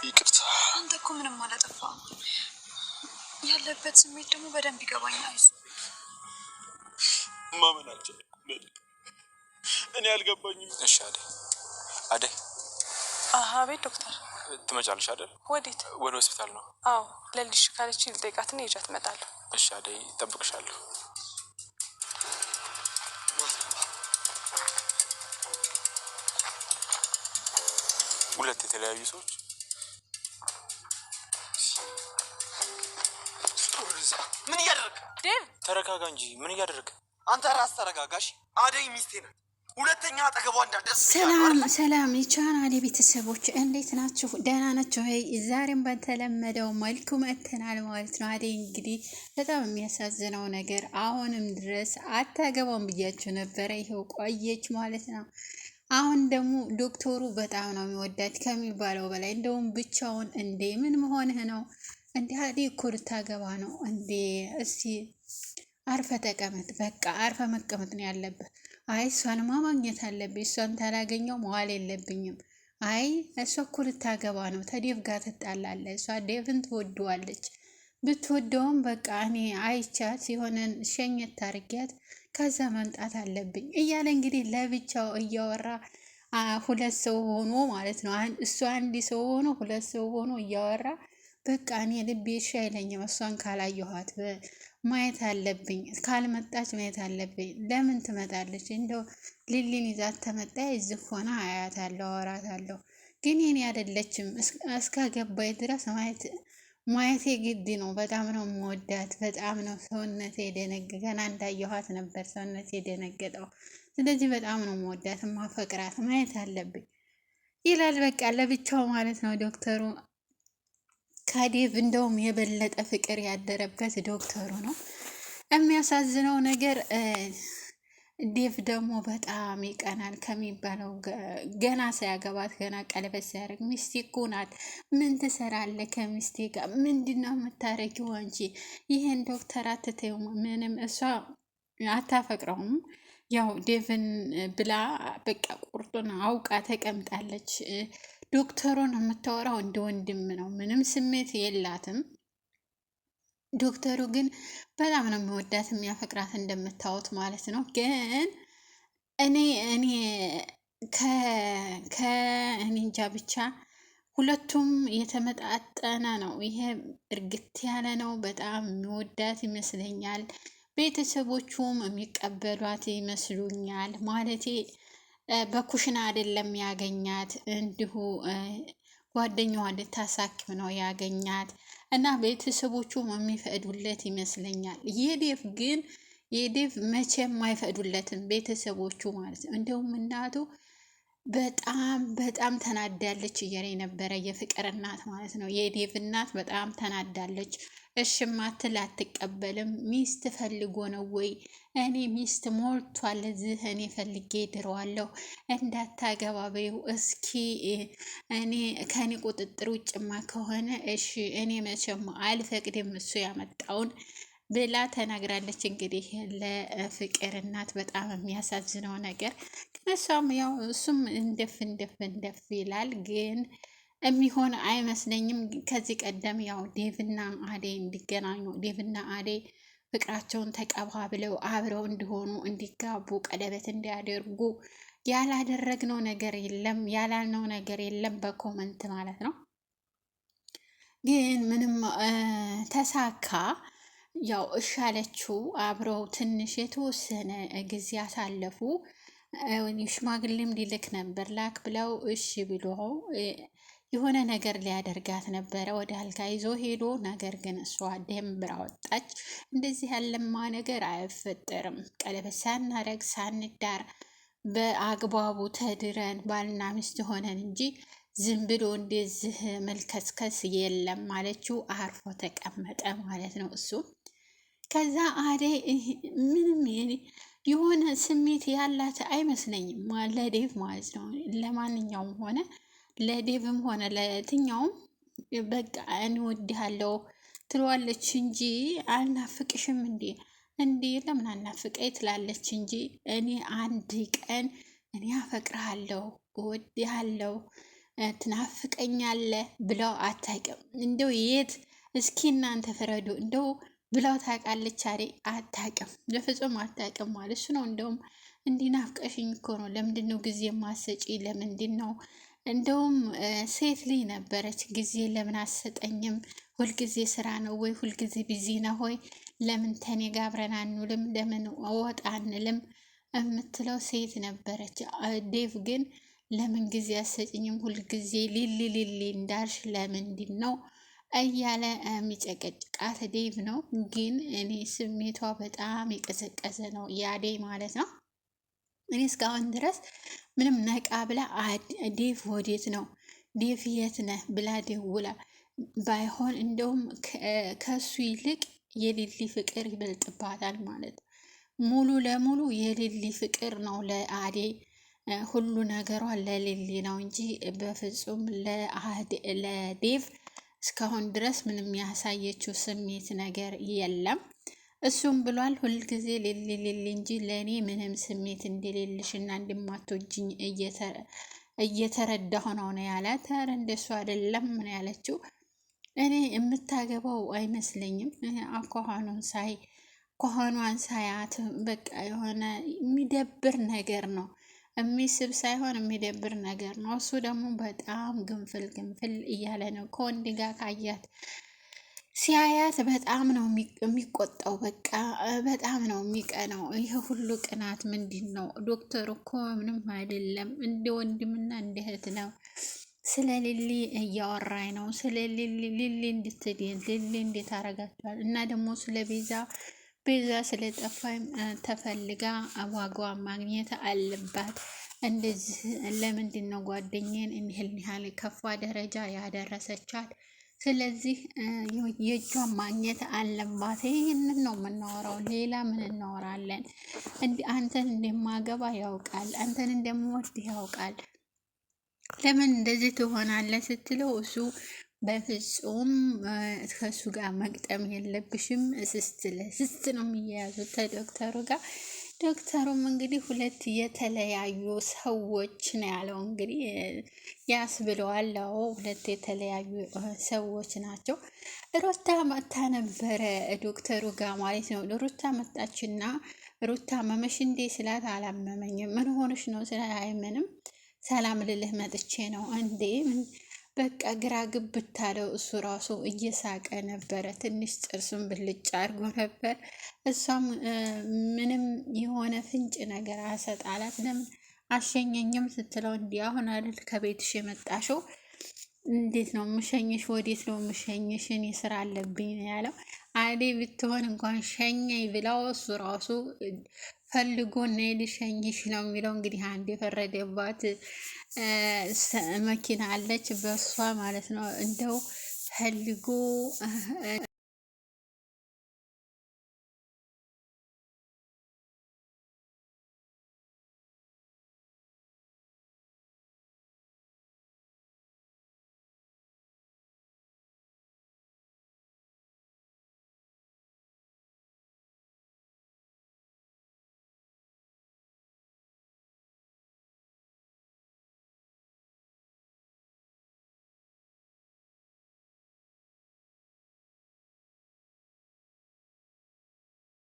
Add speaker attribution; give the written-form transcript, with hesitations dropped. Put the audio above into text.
Speaker 1: ይቅርታ።
Speaker 2: አንተ እኮ ምንም አላጠፋም። ያለበት ስሜት ደግሞ በደንብ ይገባኛል።
Speaker 1: ማመናቸው እኔ አልገባኝም። እሺ አደይ
Speaker 3: ቤት ዶክተር
Speaker 1: ትመጫለሽ አይደል?
Speaker 3: ወዴት?
Speaker 1: ወደ ሆስፒታል ነው።
Speaker 3: አዎ ለልሽ ካለች ልጠይቃትና ይዣት እመጣለሁ።
Speaker 1: እሺ አደይ እጠብቅሻለሁ። ሁለት የተለያዩ ሰዎች።
Speaker 4: ምን እያደረግ?
Speaker 3: ዴቭ
Speaker 1: ተረጋጋ እንጂ ምን እያደረግ?
Speaker 4: አንተ ራስ ተረጋጋሽ። አደይ ሚስቴ ናት። ሁለተኛ አጠገቧ እንዳትደርስ።
Speaker 5: ሰላም የቻናሌ ቤተሰቦች እንዴት ናችሁ? ደህና ናችሁ? ዛሬም በተለመደው መልኩ መጥተናል ማለት ነው። አደይ እንግዲህ በጣም የሚያሳዝነው ነገር አሁንም ድረስ አታገባም ብያችሁ ነበረ። ይኸው ቆየች ማለት ነው። አሁን ደግሞ ዶክተሩ በጣም ነው የሚወዳት ከሚባለው በላይ። እንደውም ብቻውን እንዴ ምን መሆንህ ነው እንዴ? አደይ እኮ ልታገባ ነው እንዴ? እስቲ አርፈ ተቀመጥ። በቃ አርፈ መቀመጥ ነው ያለብህ። አይ እሷንማ ማግኘት አለብኝ፣ እሷን ታላገኘው መዋል የለብኝም። አይ እሷ እኮ ልታገባ ነው፣ ተዴቭ ጋር ትጣላለች። እሷ ዴቭን ትወደዋለች። ብትወደውም በቃ እኔ አይቻት የሆነን ሸኘት ታርጊያት ከዛ መምጣት አለብኝ እያለ እንግዲህ ለብቻው እያወራ ሁለት ሰው ሆኖ ማለት ነው። እሷ አንድ ሰው ሆኖ ሁለት ሰው ሆኖ እያወራ በቃ እኔ ልቤ እሺ አይለኝም፣ እሷን ካላየኋት ማየት አለብኝ፣ ካልመጣች ማየት አለብኝ። ለምን ትመጣለች? እንደው ሊሊን ይዛት ተመጣ ይዝፎና አያታለሁ፣ አወራታለሁ። ግን የኔ አይደለችም እስከ ገባይ ድረስ ማየቴ ግድ ነው። በጣም ነው የምወዳት፣ በጣም ነው ሰውነቴ የደነገጠው። ገና እንዳየኋት ነበር ሰውነቴ የደነገጠው። ስለዚህ በጣም ነው የምወዳት፣ ማፈቅራት፣ ማየት አለብኝ ይላል። በቃ ለብቻው ማለት ነው ዶክተሩ። ከዴቭ እንደውም የበለጠ ፍቅር ያደረበት ዶክተሩ ነው። የሚያሳዝነው ነገር ዴቭ ደግሞ በጣም ይቀናል ከሚባለው። ገና ሳያገባት ገና ቀለበት ሲያደርግ ሚስቴ እኮ ናት፣ ምን ትሰራለህ ከሚስቴ ጋር? ምንድን ነው የምታረጊው አንቺ? ይህን ዶክተር አትተይው። ምንም እሷ አታፈቅረውም። ያው ዴቭን ብላ በቃ ቁርጡን አውቃ ተቀምጣለች። ዶክተሩን የምታወራው እንደ ወንድም ነው። ምንም ስሜት የላትም። ዶክተሩ ግን በጣም ነው የሚወዳት የሚያፈቅራት እንደምታዩት ማለት ነው። ግን እኔ እንጃ ብቻ ሁለቱም የተመጣጠነ ነው። ይሄ እርግት ያለ ነው። በጣም የሚወዳት ይመስለኛል። ቤተሰቦቹም የሚቀበሏት ይመስሉኛል። ማለቴ በኩሽና አይደለም ያገኛት፣ እንዲሁ ጓደኛዋ ልታሳክም ነው ያገኛት እና ቤተሰቦቹም የሚፈቅዱለት ይመስለኛል። የዴቭ መቼም አይፈቅዱለትም ቤተሰቦቹ ማለት ነው። እንደውም እናቱ በጣም ተናዳለች እያለ ነበረ። የፍቅር እናት ማለት ነው። የዴቭ እናት በጣም ተናዳለች። እሽማትል አትቀበልም። ሚስት ፈልጎ ነው ወይ? እኔ ሚስት ሞልቷል እዚህ፣ እኔ ፈልጌ ድረዋለሁ፣ እንዳታገባ በይው እስኪ። እኔ ከኔ ቁጥጥር ውጭማ ከሆነ እሺ፣ እኔ መቼም አልፈቅድም እሱ ያመጣውን ብላ ተናግራለች። እንግዲህ ለፍቅር እናት በጣም የሚያሳዝነው ነገር ግን እሷም ያው እሱም እንደፍ ይላል፣ ግን የሚሆን አይመስለኝም። ከዚህ ቀደም ያው ዴቭና አደይ እንዲገናኙ ዴቭና አደይ ፍቅራቸውን ተቀባብለው አብረው እንዲሆኑ እንዲጋቡ ቀለበት እንዲያደርጉ ያላደረግነው ነገር የለም፣ ያላልነው ነገር የለም በኮመንት ማለት ነው። ግን ምንም ተሳካ። ያው እሻለችው። አብረው ትንሽ የተወሰነ ጊዜ አሳለፉ። ሽማግሌም ሊልክ ነበር፣ ላክ ብለው እሺ ብሎ የሆነ ነገር ሊያደርጋት ነበረ። ወደ አልጋ ይዞ ሄዶ፣ ነገር ግን እሷ ደንብራ ወጣች። እንደዚህ ያለማ ነገር አይፈጠርም። ቀለበት ሳናረግ ሳንዳር በአግባቡ ተድረን ባልና ሚስት ሆነን እንጂ ዝም ብሎ እንደዚህ መልከስከስ የለም ማለችው። አርፎ ተቀመጠ ማለት ነው እሱ። ከዛ አደይ ምንም የሆነ ስሜት ያላት አይመስለኝም ለዴቭ ማለት ነው። ለማንኛውም ሆነ ለዴቭም ሆነ ለየትኛውም በቃ እኔ እወድሃለሁ ትለዋለች እንጂ አልናፍቅሽም እንዴ ለምን አልናፍቀኝ ትላለች እንጂ እኔ አንድ ቀን እኔ አፈቅርሃለሁ እወድሃለሁ ትናፍቀኛለህ ብለው አታውቅም። እንደው የት እስኪ እናንተ ፍረዱ። እንደው ብለው ታውቃለች አደይ? አታውቅም፣ በፍጹም አታውቅም ማለት እሱ ነው። እንደውም እንዲናፍቀሽኝ እኮ ነው። ለምንድን ነው ጊዜ ማሰጪ? ለምንድን ነው እንደውም ሴት ልጅ ነበረች ጊዜ ለምን አሰጠኝም? ሁልጊዜ ስራ ነው ወይ? ሁልጊዜ ቢዚ ነው ወይ? ለምን ተኔ ጋር አብረን አንውልም? ለምን ወጣ አንልም? የምትለው ሴት ነበረች። ዴቭ ግን ለምን ጊዜ አሰጭኝም? ሁልጊዜ ሊሊ ሊሊ እንዳልሽ ለምንድን ነው እያለ የሚጨቀጭቃት ዴቭ ነው። ግን እኔ ስሜቷ በጣም የቀዘቀዘ ነው የአደይ ማለት ነው። እኔ እስካሁን ድረስ ምንም ነቃ ብላ ዴቭ ወዴት ነው ዴቭ የት ነህ ብላ ደውላ ባይሆን እንደውም ከሱ ይልቅ የሊሊ ፍቅር ይበልጥባታል ማለት ነው። ሙሉ ለሙሉ የሊሊ ፍቅር ነው ለአደይ፣ ሁሉ ነገሯ ለሊሊ ነው እንጂ በፍጹም ለዴቭ እስካሁን ድረስ ምንም ያሳየችው ስሜት ነገር የለም። እሱም ብሏል ሁልጊዜ ሊሊ ሊሊ እንጂ ለእኔ ምንም ስሜት እንደሌለሽ እና እንደማትወጂኝ እየተረዳሁ ነው ያላት። ኧረ እንደሱ አይደለም ምን ያለችው፣ እኔ የምታገባው አይመስለኝም። አኳኋኗን ሳያት በቃ የሆነ የሚደብር ነገር ነው። የሚስብ ሳይሆን የሚደብር ነገር ነው። እሱ ደግሞ በጣም ግንፍል ግንፍል እያለ ነው ከወንድ ጋር ካያት ሲያያት በጣም ነው የሚቆጣው። በቃ በጣም ነው የሚቀናው። ይህ ሁሉ ቅናት ምንድን ነው? ዶክተር እኮ ምንም አይደለም፣ እንደ ወንድምና እንደ እህት ነው። ስለ ሊሊ እያወራኝ ነው። ስለ ሊሊ እንድትድን ሊሊ እንዴት አረጋችኋል? እና ደግሞ ስለ ቤዛ ስለጠፋኝ ተፈልጋ ዋጋዋ ማግኘት አለባት። እንደዚህ ለምንድን ነው ጓደኛዬን ይህን ያህል ከፋ ደረጃ ያደረሰቻት? ስለዚህ የእጇን ማግኘት አለባት። ይህንን ነው የምናወራው፣ ሌላ ምን እናወራለን? አንተን እንደማገባ ያውቃል፣ አንተን እንደምወድ ያውቃል። ለምን እንደዚህ ትሆናለህ ስትለው እሱ በፍጹም ከሱ ጋር መግጠም የለብሽም፣ እስስት ለስስት ነው የሚያያዙት ከዶክተሩ ጋር። ዶክተሩም እንግዲህ ሁለት የተለያዩ ሰዎች ነው ያለው። እንግዲህ ያስብለዋል። አዎ ሁለት የተለያዩ ሰዎች ናቸው። ሩታ መታ ነበረ ዶክተሩ ጋር ማለት ነው። ሩታ መጣችና ሩታ መመሽ እንዴ ስላት አላመመኝም። ምን ሆነሽ ነው ስላት አይ ምንም ሰላም ልልህ መጥቼ ነው። እንዴ በቃ ግራ ግብት አለው። እሱ ራሱ እየሳቀ ነበረ። ትንሽ ጥርሱን ብልጭ አድርጎ ነበር። እሷም ምንም የሆነ ፍንጭ ነገር አሰጣላት። ለምን አሸኘኝም ስትለው እንዲህ አሁን አይደል ከቤትሽ የመጣሽው? እንዴት ነው ምሸኝሽ? ወዴት ነው ምሸኝሽ? እኔ ስራ አለብኝ ነው ያለው። አደይ ብትሆን እንኳን ሸኘኝ ብላው እሱ ራሱ ፈልጎ ነይ ልሸኝሽ ነው የሚለው። እንግዲህ አንድ የፈረደባት መኪና አለች በሷ ማለት ነው። እንደው ፈልጎ